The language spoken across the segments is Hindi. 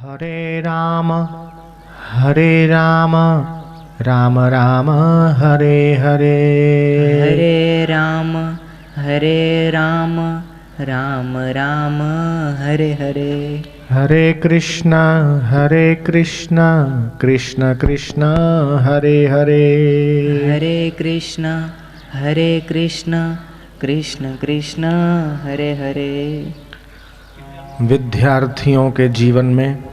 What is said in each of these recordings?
हरे राम राम राम हरे हरे। हरे राम राम राम हरे हरे। हरे कृष्णा कृष्ण कृष्ण हरे हरे। हरे कृष्ण कृष्ण कृष्ण हरे हरे। विद्यार्थियों के जीवन में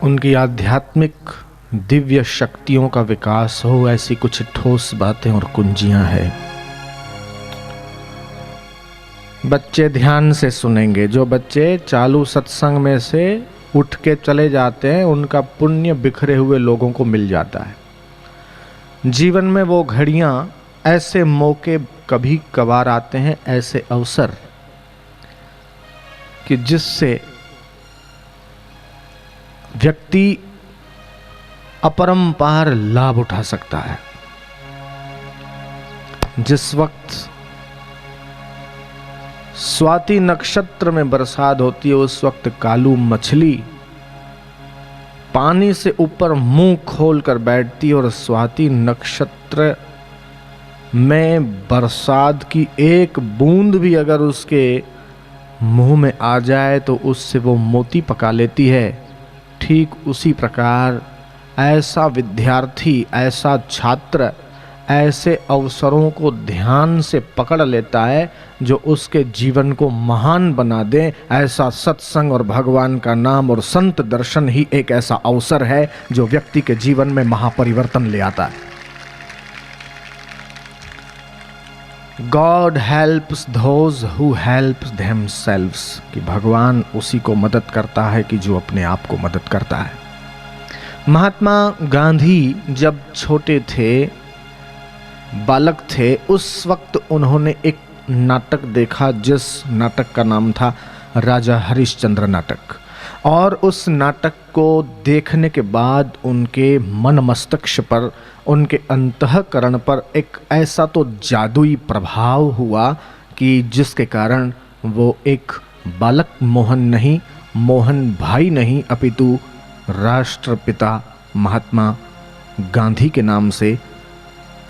उनकी आध्यात्मिक दिव्य शक्तियों का विकास हो, ऐसी कुछ ठोस बातें और कुंजियां हैं। बच्चे ध्यान से सुनेंगे। जो बच्चे चालू सत्संग में से उठ के चले जाते हैं, उनका पुण्य बिखरे हुए लोगों को मिल जाता है। जीवन में वो घड़ियां, ऐसे मौके कभी कभार आते हैं, ऐसे अवसर कि जिससे व्यक्ति अपरंपार लाभ उठा सकता है। जिस वक्त स्वाति नक्षत्र में बरसात होती है, उस वक्त कालू मछली पानी से ऊपर मुंह खोलकर बैठती है और स्वाति नक्षत्र में बरसात की एक बूंद भी अगर उसके मुंह में आ जाए तो उससे वो मोती पका लेती है। ठीक उसी प्रकार ऐसा विद्यार्थी, ऐसा छात्र ऐसे अवसरों को ध्यान से पकड़ लेता है जो उसके जीवन को महान बना दे। ऐसा सत्संग और भगवान का नाम और संत दर्शन ही एक ऐसा अवसर है जो व्यक्ति के जीवन में महापरिवर्तन ले आता है। God helps those who help themselves, कि भगवान उसी को मदद करता है कि जो अपने आप को मदद करता है। महात्मा गांधी जब छोटे थे, बालक थे, उस वक्त उन्होंने एक नाटक देखा जिस नाटक का नाम था राजा हरिश्चंद्र नाटक। और उस नाटक को देखने के बाद उनके मन मस्तिष्क पर, उनके अंतःकरण पर एक ऐसा तो जादुई प्रभाव हुआ कि जिसके कारण वो एक बालक मोहन नहीं, मोहन भाई नहीं, अपितु राष्ट्रपिता महात्मा गांधी के नाम से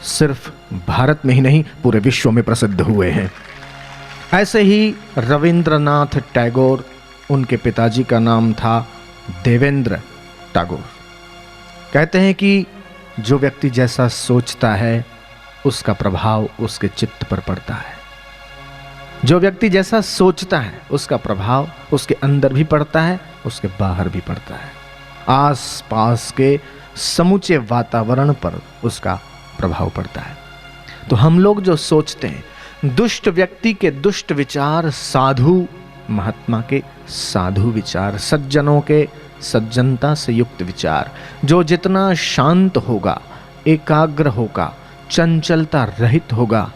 सिर्फ भारत में ही नहीं, पूरे विश्व में प्रसिद्ध हुए हैं। ऐसे ही रविंद्रनाथ टैगोर, उनके पिताजी का नाम था देवेंद्र टैगोर। कहते हैं कि जो व्यक्ति जैसा सोचता है उसका प्रभाव उसके चित्त पर पड़ता है। जो व्यक्ति जैसा सोचता है उसका प्रभाव उसके अंदर भी पड़ता है, उसके बाहर भी पड़ता है। आस पास के समूचे वातावरण पर उसका प्रभाव पड़ता है। तो हम लोग जो सोचते हैं, दुष्ट व्यक्ति के दुष्ट विचार, साधु महात्मा के साधु विचार, सज्जनों के सज्जनता से युक्त विचार, जो जितना शांत होगा, एकाग्र होगा, चंचलता रहित होगा,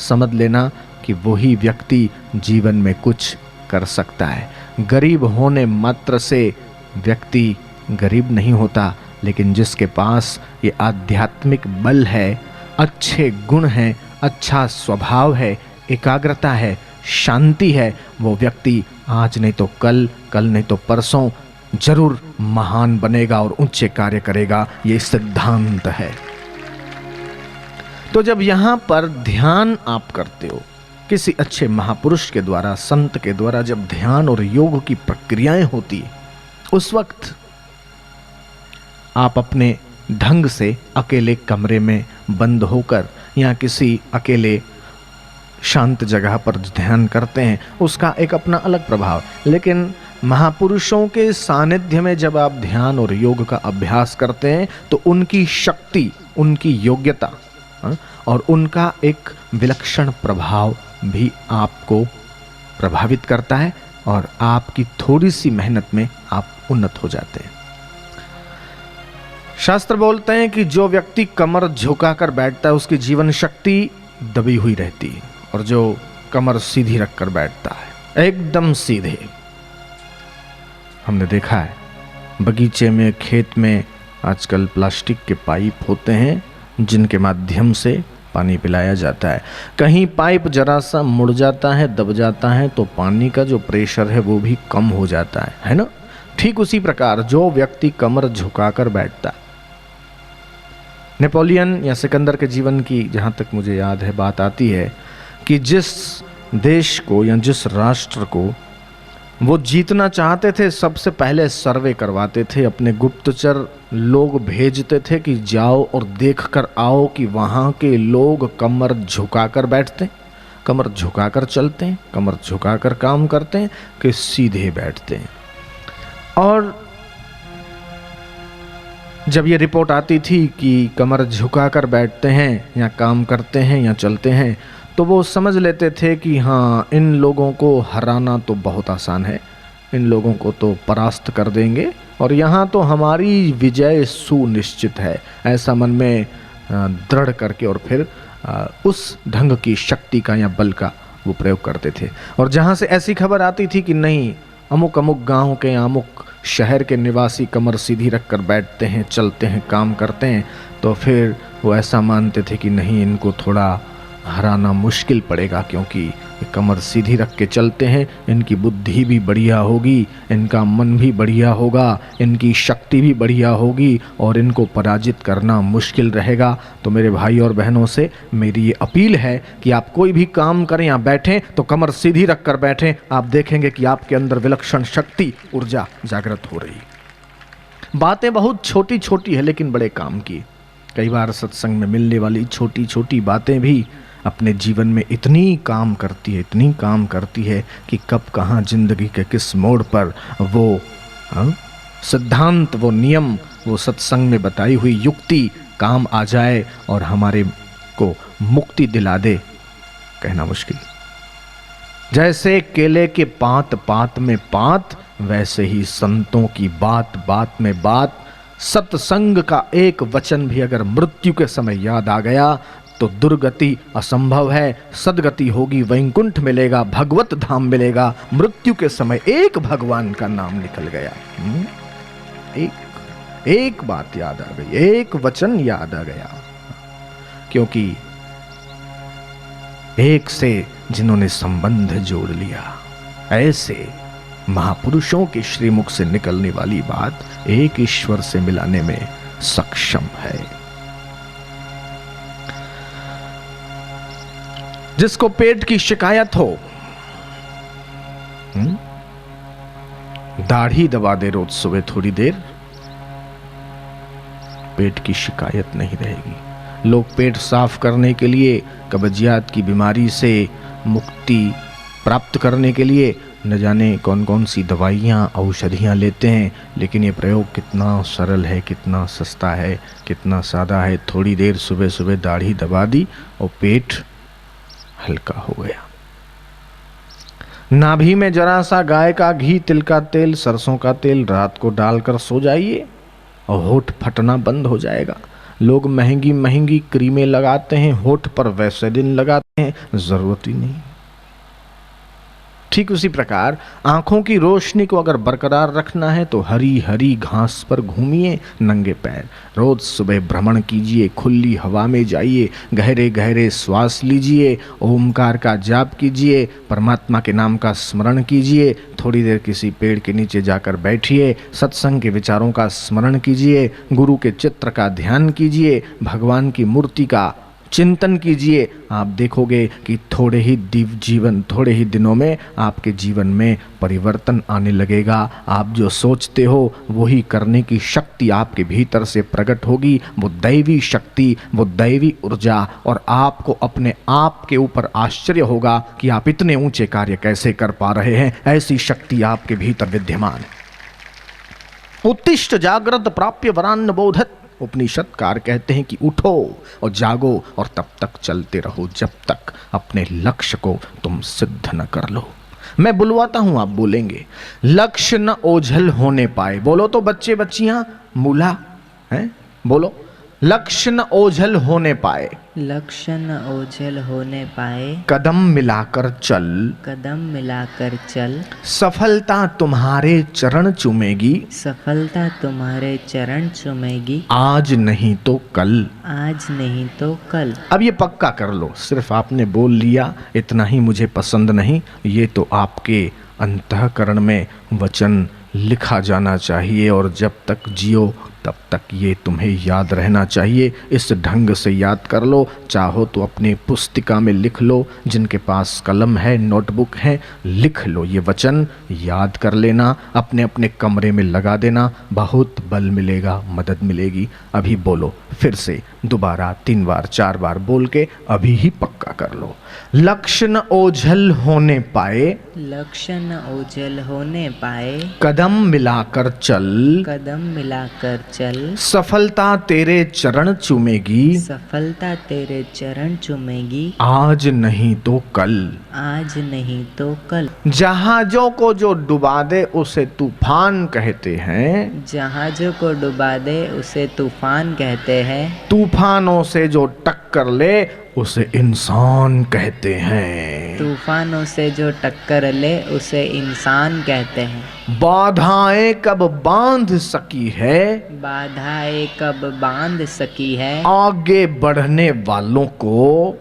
समझ लेना कि वही व्यक्ति जीवन में कुछ कर सकता है। गरीब होने मात्र से व्यक्ति गरीब नहीं होता, लेकिन जिसके पास ये आध्यात्मिक बल है, अच्छे गुण हैं, अच्छा स्वभाव है, एकाग्रता है, शांति है, वो व्यक्ति आज नहीं तो कल, कल नहीं तो परसों जरूर महान बनेगा और ऊंचे कार्य करेगा। ये सिद्धांत है। तो जब यहां पर ध्यान आप करते हो, किसी अच्छे महापुरुष के द्वारा, संत के द्वारा जब ध्यान और योग की प्रक्रियाएं होती है, उस वक्त आप अपने ढंग से अकेले कमरे में बंद होकर या किसी अकेले शांत जगह पर ध्यान करते हैं, उसका एक अपना अलग प्रभाव। लेकिन महापुरुषों के सानिध्य में जब आप ध्यान और योग का अभ्यास करते हैं तो उनकी शक्ति, उनकी योग्यता और उनका एक विलक्षण प्रभाव भी आपको प्रभावित करता है और आपकी थोड़ी सी मेहनत में आप उन्नत हो जाते हैं। शास्त्र बोलते हैं कि जो व्यक्ति कमर झुकाकर बैठता है उसकी जीवन शक्ति दबी हुई रहती है, और जो कमर सीधी रखकर बैठता है, एकदम सीधे। हमने देखा है बगीचे में, खेत में आजकल प्लास्टिक के पाइप होते हैं जिनके माध्यम से पानी पिलाया जाता है। कहीं पाइप जरा सा मुड़ जाता है, दब जाता है, तो पानी का जो प्रेशर है वो भी कम हो जाता है ना। ठीक उसी प्रकार जो व्यक्ति कमर झुकाकर बैठता है, नेपोलियन या सिकंदर के जीवन की जहाँ तक मुझे याद है बात आती है कि जिस देश को या जिस राष्ट्र को वो जीतना चाहते थे, सबसे पहले सर्वे करवाते थे, अपने गुप्तचर लोग भेजते थे कि जाओ और देख कर आओ कि वहाँ के लोग कमर झुकाकर बैठते, कमर झुकाकर चलते हैं, कमर झुकाकर काम करते हैं कि सीधे बैठते हैं। और जब ये रिपोर्ट आती थी कि कमर झुकाकर बैठते हैं या काम करते हैं या चलते हैं, तो वो समझ लेते थे कि हाँ, इन लोगों को हराना तो बहुत आसान है, इन लोगों को तो परास्त कर देंगे और यहाँ तो हमारी विजय सुनिश्चित है। ऐसा मन में दृढ़ करके और फिर उस ढंग की शक्ति का या बल का वो प्रयोग करते थे। और जहाँ से ऐसी खबर आती थी कि नहीं, अमुक अमुक गांव के अमुक शहर के निवासी कमर सीधी रख कर बैठते हैं, चलते हैं, काम करते हैं, तो फिर वो ऐसा मानते थे कि नहीं, इनको थोड़ा हराना मुश्किल पड़ेगा, क्योंकि ये कमर सीधी रख के चलते हैं, इनकी बुद्धि भी बढ़िया होगी, इनका मन भी बढ़िया होगा, इनकी शक्ति भी बढ़िया होगी और इनको पराजित करना मुश्किल रहेगा। तो मेरे भाई और बहनों से मेरी ये अपील है कि आप कोई भी काम करें या बैठें तो कमर सीधी रख कर बैठें, आप देखेंगे कि आपके अंदर विलक्षण शक्ति, ऊर्जा जागृत हो रही। बातें बहुत छोटी छोटी है लेकिन बड़े काम की। कई बार सत्संग में मिलने वाली छोटी छोटी बातें भी अपने जीवन में इतनी काम करती है, इतनी काम करती है कि कब कहाँ जिंदगी के किस मोड़ पर वो सिद्धांत, वो नियम, वो सत्संग में बताई हुई युक्ति काम आ जाए और हमारे को मुक्ति दिला दे, कहना मुश्किल। जैसे केले के पात पात में पात, वैसे ही संतों की बात बात में बात। सत्संग का एक वचन भी अगर मृत्यु के समय याद आ गया तो दुर्गति असंभव है, सदगति होगी, वैकुंठ मिलेगा, भगवत धाम मिलेगा। मृत्यु के समय एक भगवान का नाम निकल गया, एक बात याद आ गई, एक वचन याद आ गया, क्योंकि एक से जिन्होंने संबंध जोड़ लिया, ऐसे महापुरुषों के श्रीमुख से निकलने वाली बात एक ईश्वर से मिलाने में सक्षम है। जिसको पेट की शिकायत हो, दाढ़ी दबा दे रोज सुबह थोड़ी देर, पेट की शिकायत नहीं रहेगी। लोग पेट साफ करने के लिए, कब्जियत की बीमारी से मुक्ति प्राप्त करने के लिए न जाने कौन कौन सी दवाइयाँ, औषधियाँ लेते हैं, लेकिन ये प्रयोग कितना सरल है, कितना सस्ता है, कितना सादा है। थोड़ी देर सुबह सुबह दाढ़ी दबा दी और पेट हल्का हो गया। नाभि में जरा सा गाय का घी, तिल का तेल, सरसों का तेल रात को डालकर सो जाइए और होठ फटना बंद हो जाएगा। लोग महंगी महंगी क्रीमें लगाते हैं, होठ पर वैसेलिन लगाते हैं, जरूरत ही नहीं। ठीक उसी प्रकार आंखों की रोशनी को अगर बरकरार रखना है तो हरी हरी घास पर घूमिए नंगे पैर, रोज सुबह भ्रमण कीजिए, खुली हवा में जाइए, गहरे गहरे श्वास लीजिए, ओमकार का जाप कीजिए, परमात्मा के नाम का स्मरण कीजिए, थोड़ी देर किसी पेड़ के नीचे जाकर बैठिए, सत्संग के विचारों का स्मरण कीजिए, गुरु के चित्र का ध्यान कीजिए, भगवान की मूर्ति का चिंतन कीजिए। आप देखोगे कि थोड़े ही दिनों में आपके जीवन में परिवर्तन आने लगेगा। आप जो सोचते हो वही करने की शक्ति आपके भीतर से प्रकट होगी, वो दैवी शक्ति, वो दैवी ऊर्जा, और आपको अपने आप के ऊपर आश्चर्य होगा कि आप इतने ऊंचे कार्य कैसे कर पा रहे हैं। ऐसी शक्ति आपके भीतर विद्यमान है। उत्तिष्ठ जागृत प्राप्य वरान्न बोधत, उपनिषदकार कहते हैं कि उठो और जागो और तब तक चलते रहो जब तक अपने लक्ष्य को तुम सिद्ध न कर लो। मैं बुलवाता हूं, आप बोलेंगे, लक्ष्य न ओझल होने पाए। बोलो तो बच्चे बच्चियां, मूला हैं, बोलो, लक्ष्य न ओझल होने पाए। लक्ष्य न ओझल होने पाए, कदम मिलाकर चल, कदम मिलाकर चल, सफलता तुम्हारे चरण चूमेगी, सफलता तुम्हारे चरण चूमेगी, आज नहीं तो कल। आज नहीं तो कल। अब ये पक्का कर लो, सिर्फ आपने बोल लिया इतना ही मुझे पसंद नहीं, ये तो आपके अंतःकरण में वचन लिखा जाना चाहिए और जब तक जियो तब तक ये तुम्हें याद रहना चाहिए। इस ढंग से याद कर लो, चाहो तो अपनी पुस्तिका में लिख लो, जिनके पास कलम है नोटबुक है लिख लो, ये वचन याद कर लेना, अपने अपने कमरे में लगा देना, बहुत बल मिलेगा, मदद मिलेगी। अभी बोलो फिर से, दोबारा 3 बार 4 बार बोल के अभी ही पक्का कर लो। लक्ष्य न ओझल होने पाए, लक्ष्य न ओझल होने पाए, कदम मिलाकर चल, कदम मिलाकर चल, सफलता तेरे चरण चूमेगी, सफलता तेरे चरण चूमेगी, आज नहीं तो कल। आज नहीं तो कल। जहाजों को जो डुबा दे उसे तूफान कहते हैं, जहाजों को डुबा दे उसे तूफान कहते हैं, तूफानों से जो टक्कर ले उसे इंसान कहते हैं। तूफानों से जो टक्कर ले उसे इंसान कहते हैं। बाधाएं कब बांध सकी है, बाधाएं कब बांध सकी है, आगे बढ़ने वालों को,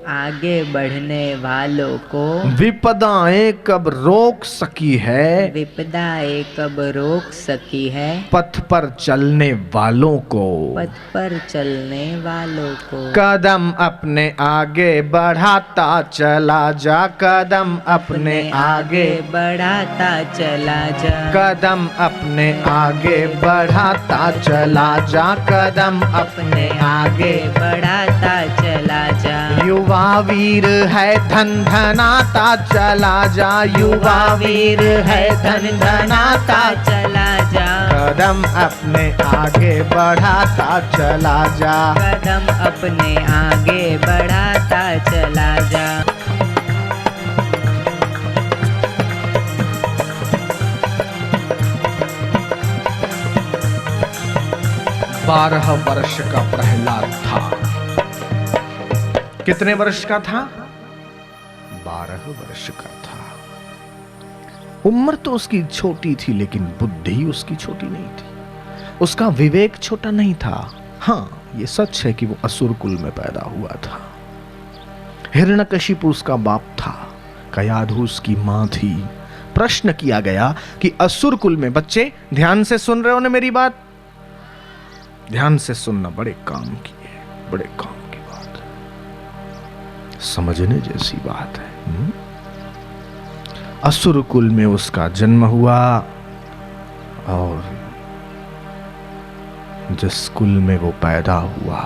आगे बढ़ने वालों को, विपदाएं कब रोक सकी है, विपदाएं कब रोक सकी है, पथ पर चलने वालों को, पथ पर चलने वालों को। कदम अपने आगे बढ़ाता चला जा, कदम अपने आगे, बढ़ाता चला जा, कदम अपने आगे बढ़ाता चला जा, कदम अपने आगे बढ़ाता चला जा। युवा वीर है धन धनाता चला जा, युवा वीर है धन धनाता, चला जा, कदम अपने आगे बढ़ाता चला जा। कदम अपने आगे बढ़ाता चला जा। 12 वर्ष का प्रहलाद था। कितने वर्ष का था? 12 वर्ष का था। उम्र तो उसकी छोटी थी लेकिन बुद्धि उसकी छोटी नहीं थी, उसका विवेक छोटा नहीं था। हां, यह सच है कि वो असुर कुल में पैदा हुआ था। हिरण्यकशिपु उसका बाप था, कयाधु उसकी मां थी। प्रश्न किया गया कि असुर कुल में, बच्चे ध्यान से सुन रहे हो ना मेरी बात? ध्यान से सुनना, बड़े काम की है, बड़े काम की बात है, समझने जैसी बात है। असुर कुल में उसका जन्म हुआ और जिस कुल में वो पैदा हुआ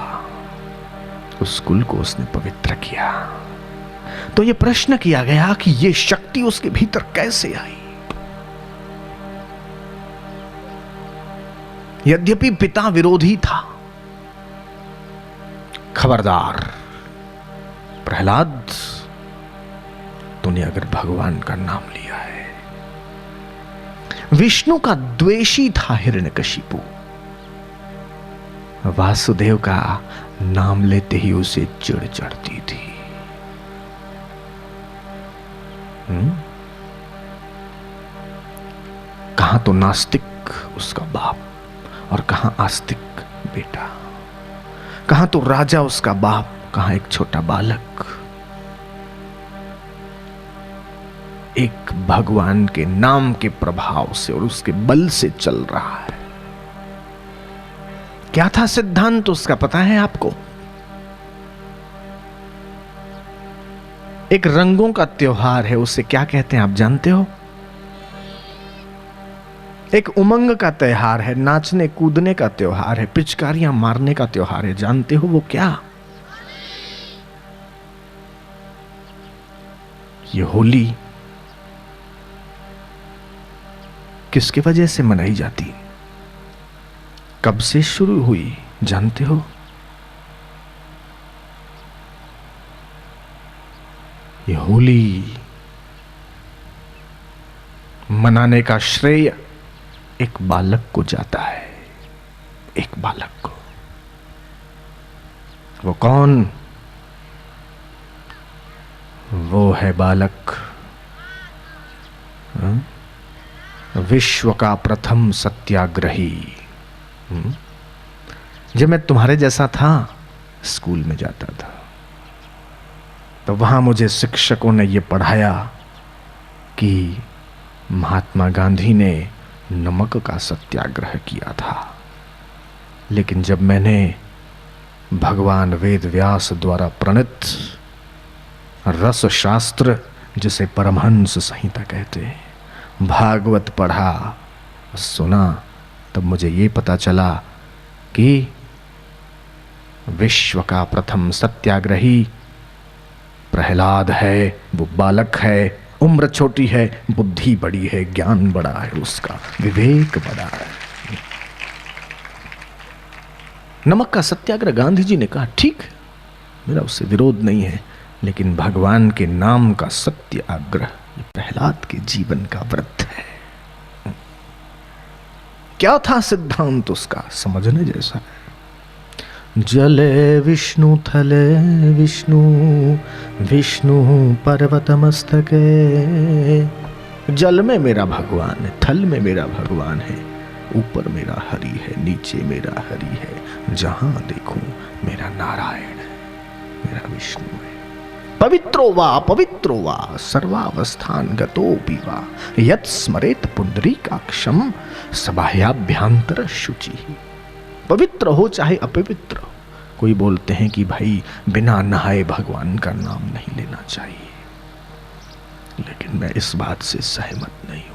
उस कुल को उसने पवित्र किया। तो ये प्रश्न किया गया कि ये शक्ति उसके भीतर कैसे आई? यद्यपि पिता विरोधी था। खबरदार प्रहलाद, तूने अगर भगवान का नाम लिया है। विष्णु का द्वेषी था हिरण्यकशिपु। वासुदेव का नाम लेते ही उसे चिढ़ चढ़ती थी। कहां तो नास्तिक उसका बाप और कहां आस्तिक बेटा, कहां तो राजा उसका बाप, कहां एक छोटा बालक। एक भगवान के नाम के प्रभाव से और उसके बल से चल रहा है। क्या था सिद्धांत उसका, पता है आपको? एक रंगों का त्योहार है, उसे क्या कहते हैं आप जानते हो? एक उमंग का त्योहार है, नाचने कूदने का त्योहार है, पिचकारियां मारने का त्योहार है। जानते हो वो क्या? ये होली किसकी वजह से मनाई जाती, कब से शुरू हुई जानते हो? ये होली मनाने का श्रेय एक बालक को जाता है। एक बालक को। वो कौन? वो है बालक, विश्व का प्रथम सत्याग्रही। जब मैं तुम्हारे जैसा था, स्कूल में जाता था, तो वहां मुझे शिक्षकों ने यह पढ़ाया कि महात्मा गांधी ने नमक का सत्याग्रह किया था। लेकिन जब मैंने भगवान वेद व्यास द्वारा प्रणीत रस शास्त्र, जिसे परमहंस संहिता कहते हैं, भागवत पढ़ा, सुना, तब मुझे ये पता चला कि विश्व का प्रथम सत्याग्रही प्रहलाद है। वो बालक है, उम्र छोटी है, बुद्धि बड़ी है, ज्ञान बड़ा है, उसका विवेक बड़ा है। नमक का सत्याग्रह गांधी जी ने कहा, ठीक है, मेरा उससे विरोध नहीं है, लेकिन भगवान के नाम का सत्याग्रह प्रहलाद के जीवन का व्रत है। क्या था सिद्धांत उसका, समझने जैसा है। जले विष्णु थले विष्णु, विष्णु पर्वत मस्तके। जल में मेरा भगवान है, थल में मेरा भगवान है, ऊपर मेरा हरि है, नीचे मेरा हरि है, जहां देखूं मेरा नारायण है, मेरा विष्णु है। पवित्रो वा सर्वावस्थान गतोपि वा, यत् स्मरेत पुंडरीकाक्षम सबाह्याभ्यंतर शुचि। पवित्र हो चाहे अपवित्र हो। कोई बोलते हैं कि भाई बिना नहाए भगवान का नाम नहीं लेना चाहिए, लेकिन मैं इस बात से सहमत नहीं हूं।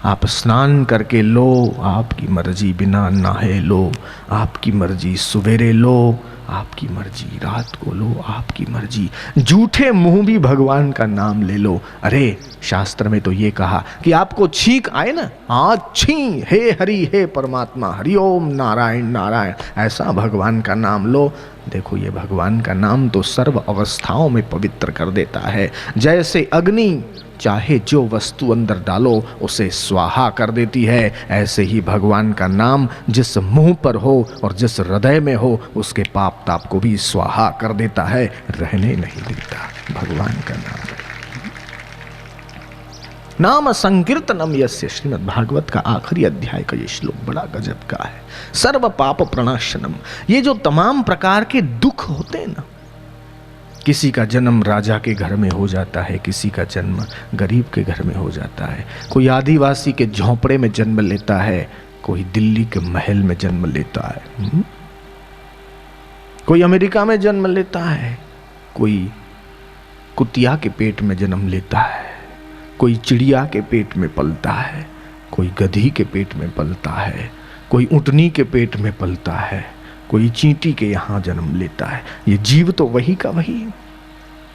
आप स्नान करके लो, आपकी मर्जी, बिना नहाए लो, आपकी मर्जी, सवेरे लो, आपकी मर्जी, रात को लो, आपकी मर्जी, झूठे मुंह भी भगवान का नाम ले लो। अरे शास्त्र में तो ये कहा कि आपको छींक आए ना, आज छी, हे हरि, हे परमात्मा, हरि ओम नारायण नारायण, ऐसा भगवान का नाम लो। देखो, ये भगवान का नाम तो सर्व अवस्थाओं में पवित्र कर देता है। जैसे अग्नि चाहे जो वस्तु अंदर डालो उसे स्वाहा कर देती है, ऐसे ही भगवान का नाम जिस मुंह पर हो और जिस हृदय में हो, उसके पाप ताप को भी स्वाहा कर देता है, रहने नहीं देता। भगवान का नाम संकीर्तनम यस्य, श्रीमद् भागवत का आखिरी अध्याय का ये श्लोक बड़ा गजब का है। सर्व पाप प्रणाशनम। ये जो तमाम प्रकार के दुख होते हैं ना, किसी का जन्म राजा के घर में हो जाता है, किसी का जन्म गरीब के घर में हो जाता है, कोई आदिवासी के झोंपड़े में जन्म लेता है, कोई दिल्ली के महल में जन्म लेता है, कोई अमेरिका में जन्म लेता है, कोई कुतिया के पेट में जन्म लेता है, कोई चिड़िया के पेट में पलता है, कोई गधी के पेट में पलता है, कोई ऊँटनी के पेट में पलता है, कोई चींटी के यहाँ जन्म लेता है। ये जीव तो वही का वही है।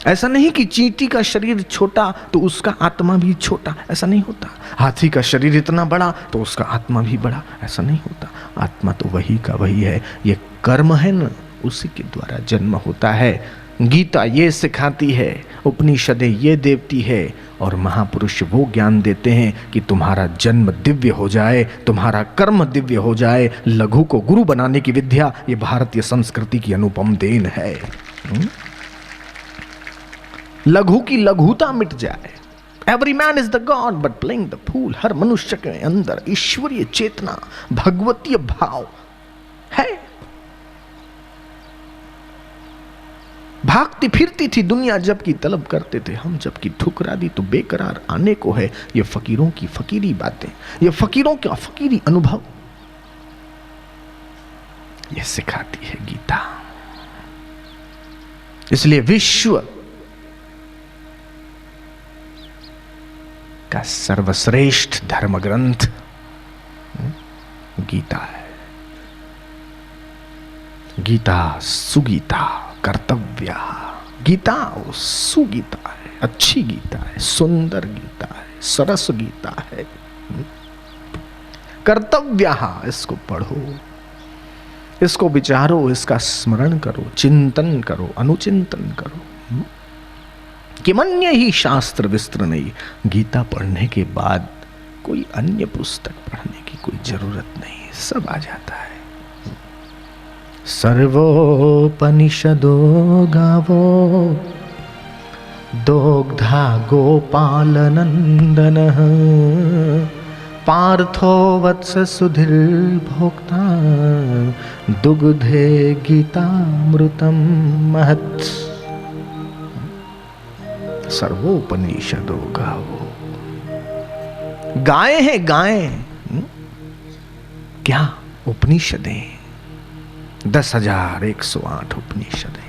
ऐसा नहीं कि चींटी का शरीर छोटा तो उसका आत्मा भी छोटा, ऐसा नहीं होता। हाथी का शरीर इतना बड़ा तो उसका आत्मा भी बड़ा, ऐसा नहीं होता। आत्मा तो वही का वही है। ये कर्म है ना, उसी के द्वारा जन्म होता है। गीता ये सिखाती है, उपनिषदें ये देती है, और महापुरुष वो ज्ञान देते हैं कि तुम्हारा जन्म दिव्य हो जाए, तुम्हारा कर्म दिव्य हो जाए। लघु को गुरु बनाने की विद्या ये भारतीय संस्कृति की अनुपम देन है। लघु की लघुता मिट जाए। Every man is the god but playing the fool. हर मनुष्य के अंदर ईश्वरीय चेतना, भगवतीय भाव है। भागती फिरती थी दुनिया जबकि तलब करते थे हम, जबकि ठुकरा दी तो बेकरार आने को है। ये फकीरों की फकीरी बातें, ये फकीरों का फकीरी अनुभव, ये सिखाती है गीता। इसलिए विश्व का सर्वश्रेष्ठ धर्म ग्रंथ गीता है। गीता सुगीता कर्तव्य। गीता सुगीता है, अच्छी गीता है, सुंदर गीता है, सरस गीता है। कर्तव्य, इसको पढ़ो, इसको विचारो, इसका स्मरण करो, चिंतन करो, अनुचिंतन करो। किमन्य ही शास्त्र विस्त्र नहीं। गीता पढ़ने के बाद कोई अन्य पुस्तक पढ़ने की कोई जरूरत नहीं, सब आ जाता है। सर्वोपनिषदो गावो दोग्धा गोपाल नंदनः पार्थो वत्स सुधीर भोक्ता दुग्धे गीतामृतम महत्। सर्वोपनिषदो गावो। गाय है गाय, क्या उपनिषदें, 10,108 उपनिषदें।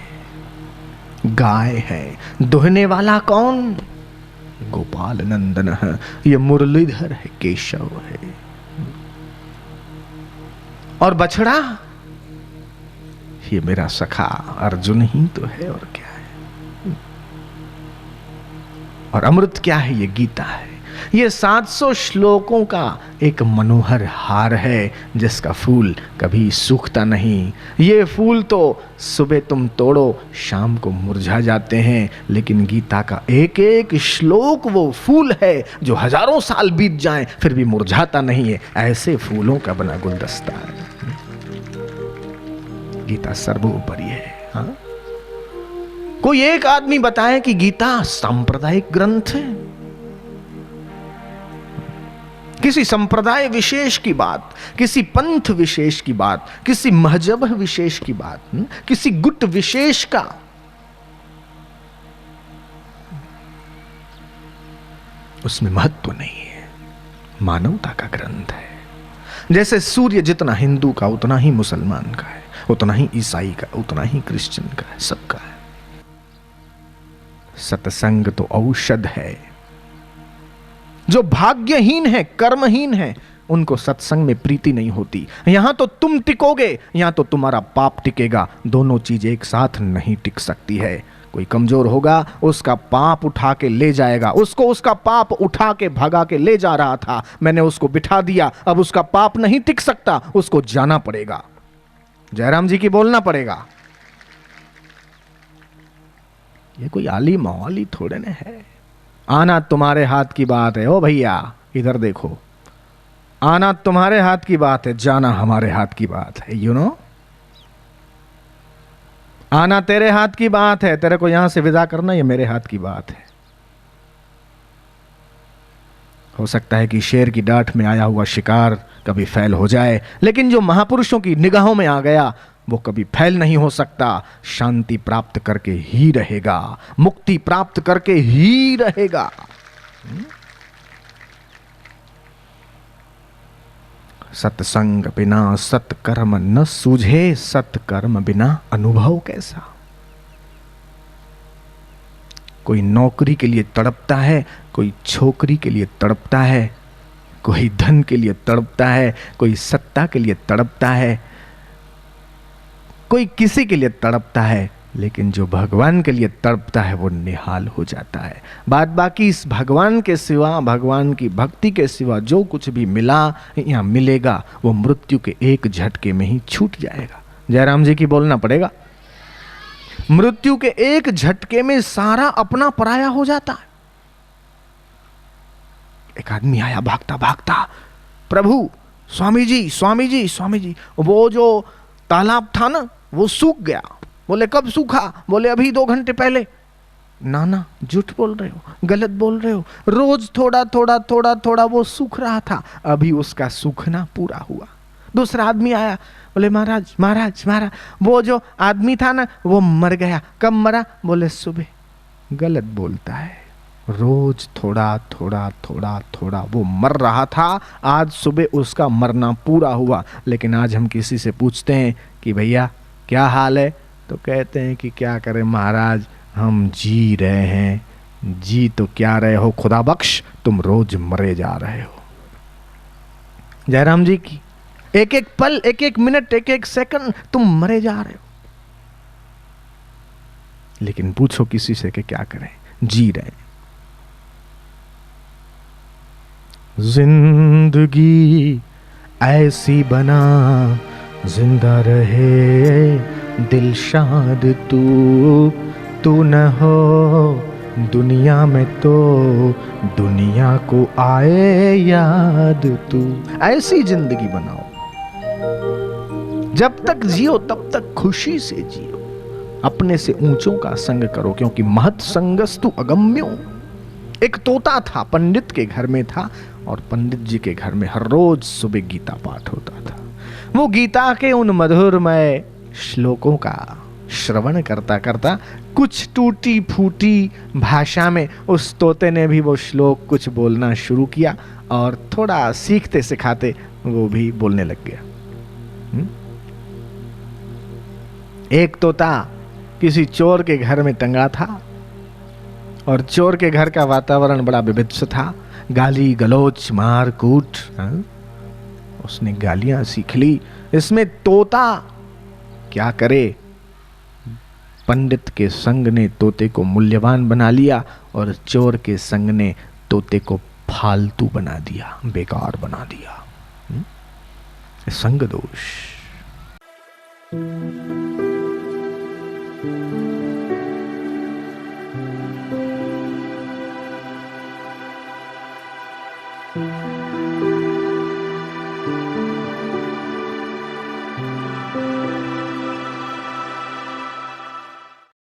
गाय है, दुहने वाला कौन? गोपाल नंदन है, ये मुरलीधर है, केशव है। और बछड़ा, ये मेरा सखा अर्जुन ही तो है, और क्या है। और अमृत क्या है? ये गीता है। ये 700 श्लोकों का एक मनोहर हार है जिसका फूल कभी सूखता नहीं। ये फूल तो सुबह तुम तोड़ो शाम को मुरझा जाते हैं, लेकिन गीता का एक एक श्लोक वो फूल है जो हजारों साल बीत जाएं फिर भी मुरझाता नहीं है। ऐसे फूलों का बना गुलदस्ता है। गीता सर्वोपरि है। हाँ? कोई एक आदमी बताए कि गीता सांप्रदायिक ग्रंथ है। किसी संप्रदाय विशेष की बात, किसी पंथ विशेष की बात, किसी मजहब विशेष की बात, किसी गुट विशेष का, उसमें महत्व नहीं है। मानवता का ग्रंथ है। जैसे सूर्य जितना हिंदू का उतना ही मुसलमान का है, उतना ही ईसाई का, उतना ही क्रिश्चियन का है, सबका है। सत्संग तो औषध है। जो भाग्यहीन है, कर्महीन है, उनको सत्संग में प्रीति नहीं होती। यहां तो तुम टिकोगे, यहां तो तुम्हारा पाप टिकेगा। दोनों चीज एक साथ नहीं टिक सकती है। कोई कमजोर होगा, उसका पाप उठा के ले जाएगा। उसको उसका पाप उठा के भगा के ले जा रहा था, मैंने उसको बिठा दिया, अब उसका पाप नहीं टिक सकता, उसको जाना पड़ेगा। जयराम जी की बोलना पड़ेगा। ये कोई आली मौली थोड़े ने है। आना तुम्हारे हाथ की बात है। ओ भैया इधर देखो, आना तुम्हारे हाथ की बात है, जाना हमारे हाथ की बात है। यू नो, आना तेरे हाथ की बात है, तेरे को यहां से विदा करना ये मेरे हाथ की बात है। हो सकता है कि शेर की डांट में आया हुआ शिकार कभी फैल हो जाए, लेकिन जो महापुरुषों की निगाहों में आ गया वो कभी फैल नहीं हो सकता। शांति प्राप्त करके ही रहेगा, मुक्ति प्राप्त करके ही रहेगा। सत्संग बिना सत्कर्म न सूझे, सत्कर्म बिना अनुभव कैसा। कोई नौकरी के लिए तड़पता है, कोई छोकरी के लिए तड़पता है, कोई धन के लिए तड़पता है, कोई सत्ता के लिए तड़पता है, कोई किसी के लिए तड़पता है, लेकिन जो भगवान के लिए तड़पता है वो निहाल हो जाता है। बात बाकी इस भगवान के सिवा, भगवान की भक्ति के सिवा जो कुछ भी मिला या मिलेगा वो मृत्यु के एक झटके में ही छूट जाएगा। जयराम जी की बोलना पड़ेगा। मृत्यु के एक झटके में सारा अपना पराया हो जाता है। एक आदमी आया भागता भागता, प्रभु स्वामी जी स्वामी जी स्वामी जी, वो जो तालाब था ना वो सूख गया। बोले कब सूखा? बोले अभी 2 घंटे पहले। ना झूठ बोल रहे हो, गलत बोल रहे हो, रोज थोड़ा थोड़ा थोड़ा थोड़ा वो सूख रहा था, अभी उसका सूखना पूरा हुआ। दूसरा आदमी आया, बोले महाराज महाराज महाराज, वो जो आदमी था ना वो मर गया। कब मरा? बोले सुबह। गलत बोलता है। रोज थोड़ा थोड़ा थोड़ा थोड़ा वो मर रहा था, आज सुबह उसका मरना पूरा हुआ। लेकिन आज हम किसी से पूछते हैं कि भैया क्या हाल है, तो कहते हैं कि क्या करें महाराज, हम जी रहे हैं। जी तो क्या रहे हो खुदा बख्श, तुम रोज मरे जा रहे हो। जयराम जी की एक एक पल, एक एक मिनट, एक एक सेकंड तुम मरे जा रहे हो। लेकिन पूछो किसी से कि क्या करें, जी रहे। जिंदगी ऐसी बना जिंदा रहे दिलशाद, तू न हो दुनिया में तो दुनिया को आए याद। तू ऐसी जिंदगी बनाओ, जब तक जियो तब तक खुशी से जियो। अपने से ऊंचों का संग करो, क्योंकि महत संगस्तु अगम्यो। एक तोता था, पंडित के घर में था, और पंडित जी के घर में हर रोज सुबह गीता पाठ होता था। वो गीता के उन मधुरमय श्लोकों का श्रवण करता करता कुछ टूटी फूटी भाषा में उस तोते ने भी वो श्लोक कुछ बोलना शुरू किया, और थोड़ा सीखते सिखाते वो भी बोलने लग गया। एक तोता किसी चोर के घर में टंगा था, और चोर के घर का वातावरण बड़ा विभत्स था, गाली गलौच मार कूट। उसने गालियां सीख ली। इसमें तोता क्या करे, पंडित के संग ने तोते को मूल्यवान बना लिया, और चोर के संग ने तोते को फालतू बना दिया, बेकार बना दिया। संग दोष।